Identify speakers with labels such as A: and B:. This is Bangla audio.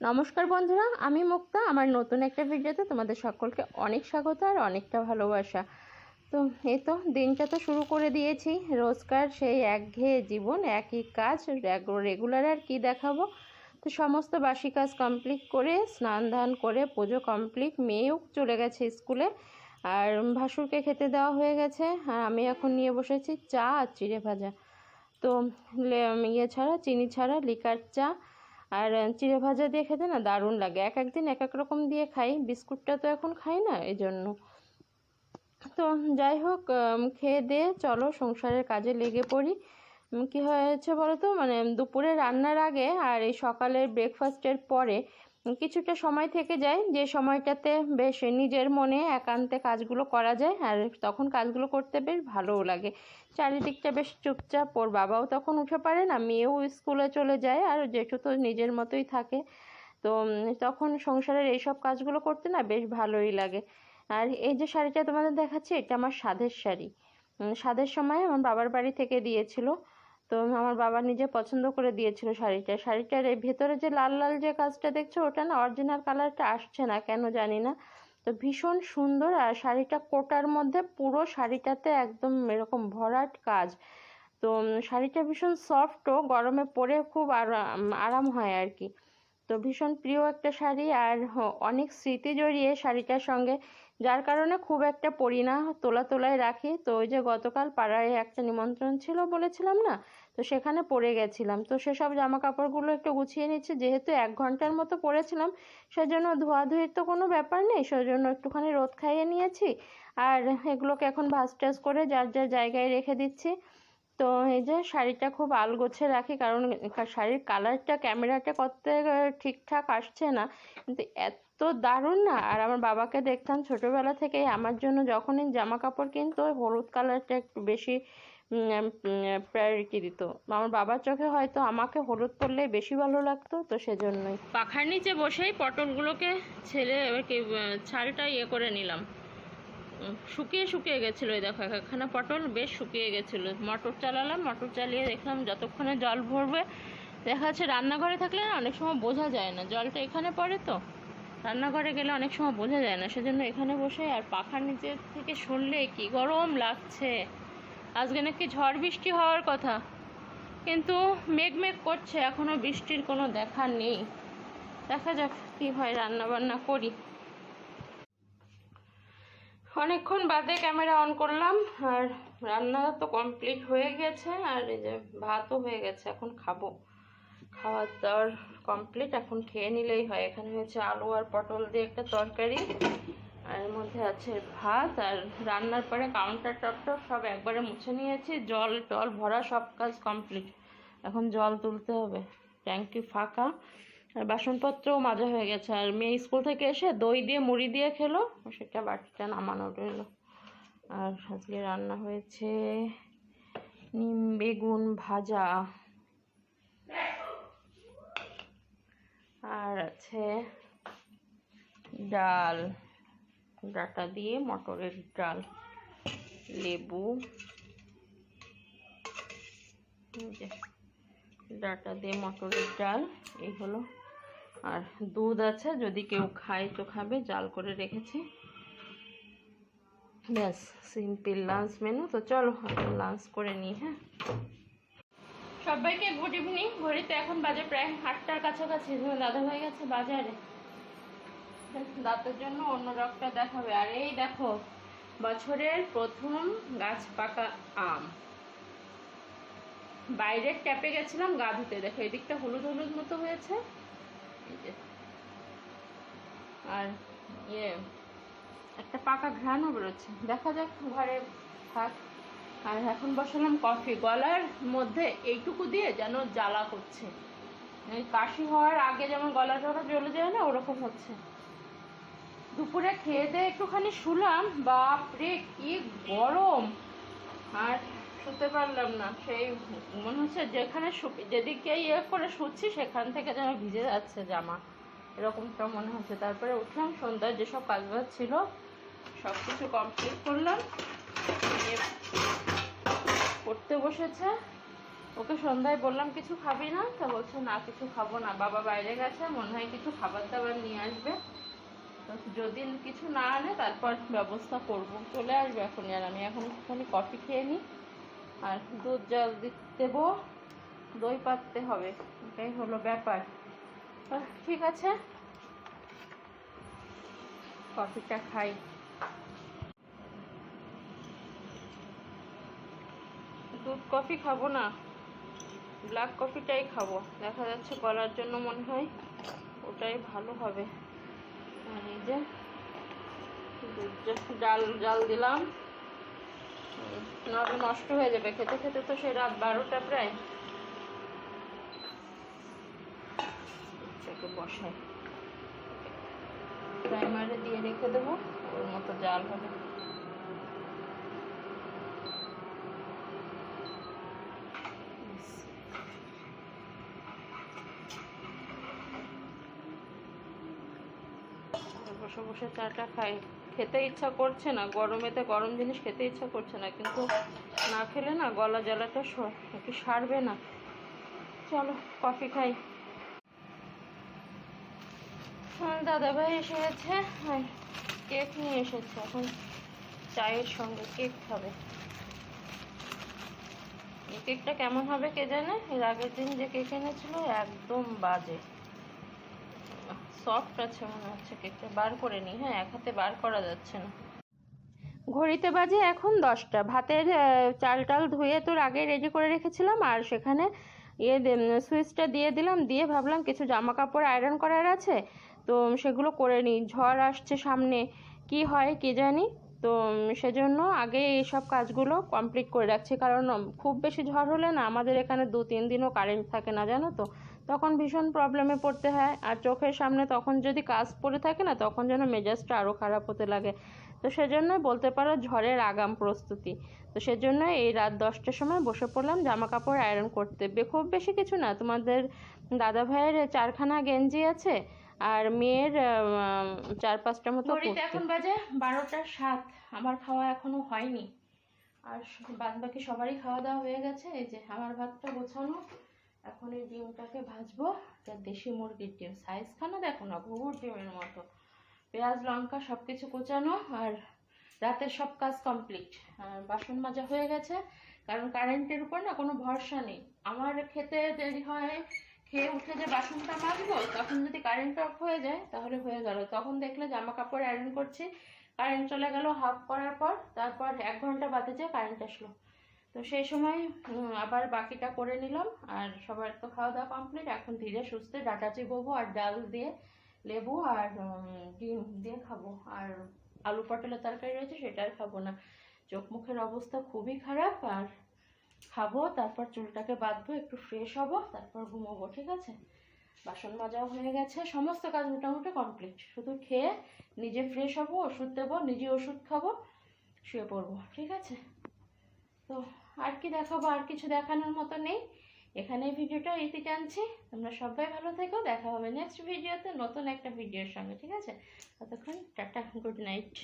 A: নমস্কার বন্ধুরা, আমি মুক্তা। আমার নতুন একটা ভিডিওতে তোমাদের সকলকে অনেক স্বাগত আর অনেকটা ভালোবাসা। তো এই তো দিনটা তো শুরু করে দিয়েছি। রোজকার সেই একঘেয়ে জীবন, একই কাজ, রেগুলার আর কি দেখাবো। তো সমস্ত বাসি কাজ কমপ্লিট করে স্নান ধান করে পুজো কমপ্লিট, মেয়েও চলে গেছে স্কুলে আর ভাসুরকে খেতে দেওয়া হয়ে গেছে। আর আমি এখন নিয়ে বসেছি চা আর চিড়ে ভাজা। তো ইয়ে ছাড়া, চিনি ছাড়া লিকার চা আর চিড়ে ভাজা দিয়ে খেতে না দারুণ লাগে। এক একদিন এক এক রকম দিয়ে খাই, বিস্কুটটা তো এখন খাই না, এই জন্য। তো যাই হোক, খেয়ে দিয়ে চলো সংসারের কাজে লেগে পড়ি। কি হয়েছে বলো তো, মানে দুপুরে রান্নার আগে আর এই সকালের ব্রেকফাস্টের পরে কিছুটা সময় থেকে যায়, যে সময়টাতে বেশ নিজের মনে একান্তে কাজগুলো করা যায়, আর তখন কাজগুলো করতে বেশ ভালোও লাগে। চারিদিকটা বেশ চুপচাপ, ওর বাবাও তখন উঠে পারে না, মেয়েও স্কুলে চলে যায় আর জেঠু তো নিজের মতোই থাকে। তো তখন সংসারের এইসব কাজগুলো করতে না বেশ ভালোই লাগে। আর এই যে শাড়িটা তোমাদের দেখাচ্ছি, এটা আমার সাধের শাড়ি। সাধের সময় আমার বাবার বাড়ি থেকে দিয়েছিল। তো আমার বাবা নিজে পছন্দ করে দিয়েছিল শাড়িটার এই ভেতরে যে লাল লাল যে কাজটা দেখছো, ওটা না অরিজিনাল কালারটা আসছে না কেন জানি না। তো ভীষণ সুন্দর, আর শাড়িটা কোটার মধ্যে পুরো শাড়িটাতে একদম এরকম ভরাট কাজ। তো শাড়িটা ভীষণ সফটও, গরমে পরে খুব আরাম হয় আর কি। তো ভীষণ প্রিয় একটা শাড়ি, আর অনেক স্মৃতি জড়িয়ে শাড়িটার সঙ্গে, যার কারণে খুব একটা পরি না, তোলায় রাখি। তো ওই যে গতকাল পাড়ায় একটা নিমন্ত্রণ ছিল বলেছিলাম না, তো সেখানে পরে গেছিলাম। তো সেসব জামা কাপড়গুলো একটু গুছিয়ে নিচ্ছি, যেহেতু 1 ঘন্টার মতো পরেছিলাম, সেজন্য ধোয়াধুয়ির তো কোনো ব্যাপার নেই, সেজন্য একটুখানি রোদ খাইয়ে নিয়েছি। আর এগুলোকে এখন ভাঁজ টাজ করে যার যার জায়গায় রেখে দিচ্ছি। তো এই যে শাড়িটা খুব আলগোছে রাখি, কারণ শাড়ির কালারটা ক্যামেরাটা করতে ঠিকঠাক আসছে না, কিন্তু এত দারুণ না। আর আমার বাবাকে দেখতাম ছোটোবেলা থেকেই আমার জন্য যখনই জামা কাপড় কিনতো, ওই হলুদ কালারটা একটু বেশি প্রায়োরিটি দিত। আমার বাবার চোখে হয়তো আমাকে হলুদ পরলেই বেশি ভালো লাগতো, তো সেজন্যই পাখার নিচে বসেই পটলগুলোকে ছেড়ে ছালটা করে নিলাম। শুকিয়ে গেছিলো, এই দেখো একখানা পটল বেশ শুকিয়ে গেছিলো। মটর চালালাম, মটর চালিয়ে দেখলাম যতক্ষণে জল ভরবে। দেখা যাচ্ছে রান্নাঘরে থাকলে না অনেক সময় বোঝা যায় না, জলটা এখানে পড়ে, তো রান্নাঘরে গেলে অনেক সময় বোঝা যায় না, সেজন্য এখানে বসে। আর পাখার নিচে থেকে সরলে কি গরম লাগছে। আজকে নাকি ঝড় বৃষ্টি হওয়ার কথা, কিন্তু মেঘ করছে, এখনো বৃষ্টির কোনো দেখা নেই। দেখা যাক কি হয়, রান্না বান্না করি। অনেকক্ষণ বাদে ক্যামেরা অন করলাম, আর রান্না তো কমপ্লিট হয়ে গেছে, আর এই যে ভাতও হয়ে গেছে। এখন খাবো, খাওয়ার দাওয়ার কমপ্লিট, এখন খেয়ে নিলেই হয়। এখানে হয়েছে আলু আর পটল দিয়ে একটা তরকারি, আর এর মধ্যে আছে ভাত। আর রান্নার পরে কাউন্টার টপটা সব একবারে মুছে নিয়েছি, জল টল ভরা সব কাজ কমপ্লিট। এখন জল তুলতে হবে, ট্যাঙ্কি ফাঁকা। আর বাসনপত্রও মাজা হয়ে গেছে। আর মেয়ে স্কুল থেকে এসে দই দিয়ে মুড়ি দিয়ে খেলো, সেটা বাটিটা নামানো রইল। আর আজকে রান্না হয়েছে নিম বেগুন ভাজা, আর আছে ডাল, ডাটা দিয়ে মটরের ডাল, লেবু, ডাটা দিয়ে মটরের ডাল, এই হলো। আর দুধ আছে, যদি কেউ খায় তো খাবে, জাল করে রেখেছি। ব্যাস, সিম্পল লাঞ্চ মেনু। তো চলো লাঞ্চ করে নিই। হ্যাঁ, সবাইকে গুড ইভিনিং। ঘড়িতে এখন বাজে প্রায় 8টার কাছাকাছি। দাদা হয়ে গেছে বাজারে, দাঁতের জন্য অন্য ডক্টর দেখাবে। আর এই দেখো, বছরের প্রথম গাছ পাকা আম। বাইরের ট্যাপে গেছিলাম গা ধুতে, দেখো এদিকটা হলুদ হলুদ মতো হয়েছে, এই যে। আর একটা পাকা ঘ্রাণও বেরোচ্ছে, দেখা যাক, ঘরে থাক। আর এখন বসালাম কফি, গলার মধ্যে এইটুকু দিয়ে যেন জ্বালা করছে। এই কাশি হওয়ার আগে যেমন গলা টলা জ্বলে যায় না, ওরকম হচ্ছে। দুপুরে খেয়ে দিয়ে একটুখানি শুলাম, বাপরে কি গরম, আর শুতে পারলাম না। সেই মনে হচ্ছে যেখানে যেদিকে করে শুচ্ছি সেখান থেকে যেন ভিজে যাচ্ছে জামা, এরকমটা মনে হচ্ছে। তারপরে উঠলাম, সন্ধ্যায় যেসব কাজবাজ ছিল সব কিছু কমপ্লিট করলাম, পড়তে বসেছে। ওকে সন্ধ্যায় বললাম কিছু খাবি না, তা বলছে না কিছু খাবো না, বাবা বাইরে গেছে, মনে হয় কিছু খাবার দাবার নিয়ে আসবে। তো যদি কিছু না আনে তারপর ব্যবস্থা করব, চলে আসবে এখনই। আর আমি এখন একটুখানি কফি খেয়ে নিই, আর দুধ জল দেবো, দই পাততে হবে, এটাই হলো ব্যাপার। ঠিক আছে, কফিটা খাই। দুধ কফি খাবো না, ব্ল্যাক কফিটাই খাবো, দেখা যাচ্ছে গলার জন্য মনে হয় ওটাই ভালো হবে। আর এই যে ডাল জাল দিলাম, নাহলে নষ্ট হয়ে যাবে খেতে খেতে, তো সে রাত 12টা প্রায়। বসাই, প্রাইমারে দিয়ে রেখে দেবো, ওর মতো জাল হবে। বসে বসে চাটা খাই, খেতে ইচ্ছা করছে না, গরমেতে গরম জিনিস খেতে ইচ্ছা করছে না, কিন্তু না খেলে না গলা জ্বালাটা একটু সারবে না। চলো কফি খাই। দাদাভাই এসে গেছে, কেক নিয়ে এসেছে, এখন চায়ের সঙ্গে কেক খাবে। এই কেকটা কেমন হবে কে জানে, এর আগের দিন যে কেক এনেছিল একদম বাজে, সফট আছে মনে হচ্ছে কেকটা, বার করে নি। হ্যাঁ, এক হাতে বার করা যাচ্ছে না। ঘড়িতে বাজে এখন 10টা। ভাতের চাল টাল ধুয়ে তোর আগে রেডি করে রেখেছিলাম, আর সেখানে সুইচটা দিয়ে দিলাম, দিয়ে ভাবলাম কিছু জামা কাপড় আয়রন করার আছে, তো সেগুলো করে নিই, ঝড় আসছে সামনে, কি হয় কে জানি। তো সেজন্য আগে এইসব কাজগুলো কমপ্লিট করে রাখছি, কারণ খুব বেশি ঝড় হলে না আমাদের এখানে 2-3 দিনও কারেন্ট থাকে না, জানো তো, তখন ভীষণ প্রবলেমে পড়তে হয়। আর চোখের সামনে তখন যদি কাজ পড়ে থাকে না, তখন যেন মেজাজটা আরও খারাপ হতে লাগে। তো সেজন্যই বলতে পারো ঝড়ের আগাম প্রস্তুতি। তো সেজন্য এই রাত 10টার সময় বসে পড়লাম জামা কাপড় আয়রন করতে। খুব বেশি কিছু না, তোমাদের দাদা ভাইয়ের 4খানা গেঞ্জি আছে, আর মেয়ের 4-5টা মতো কুর্তি। এখন বাজে 12টা 7, আমার খাওয়া এখনো হয়নি, আর বাদ বাকি সবারই খাওয়া দাওয়া হয়ে গেছে। এই যে আমার ভাতটা গোছানো, এখন এই ডিমটাকে ভাজবো, যা দেশি মুরগির ডিম, সাইজখানা দেখো না, ঘুঘুর ডিমের মতো। পেঁয়াজ লঙ্কা সব কিছু কোচানো, আর রাতের সব কাজ কমপ্লিট। আর বাসন মাজা হয়ে গেছে, কারণ কারেন্টের উপর না কোনো ভরসা নেই। আমার খেতে দেরি হয়, খেয়ে উঠে যে বাসনটা মাজবো, তখন যদি কারেন্ট অফ হয়ে যায় তাহলে হয়ে গেল। তখন দেখলে জামা কাপড় আয়রন করছি, কারেন্ট চলে গেল হাফ করার পর, তারপর 1 ঘন্টা বাদে যে কারেন্ট আসলো, তো সেই সময় আবার বাকিটা করে নিলাম। আর সবার তো খাওয়া দাওয়া কমপ্লিট, এখন ধীরে সুস্থে ডাটা চিবোবো, আর ডাল দিয়ে লেবু আর ডিম দিয়ে খাবো। আর আলু পটলের তরকারি রয়েছে, সেটা আর খাবো না, চোখ মুখের অবস্থা খুবই খারাপ। আর খাবো, তারপর চুলটাকে বাঁধবো, একটু ফ্রেশ হব, তারপর ঘুমোবো। ঠিক আছে, বাসন মাজাও হয়ে গেছে, সমস্ত কাজ মোটামুটি কমপ্লিট, শুধু খেয়ে নিজে ফ্রেশ হব, ওষুধ দেবো, নিজে ওষুধ খাবো, শুয়ে পড়বো। ঠিক আছে, তো আর কি দেখাবো, আর কিছু দেখানোর মতো নেই। এখানেই ভিডিওটা ইতি টানছি। তোমরা সবাই ভালো থেকো, দেখা হবে নেক্সট ভিডিওতে নতুন একটা ভিডিওর সঙ্গে। ঠিক আছে, ততক্ষণ টাটা, গুড নাইট।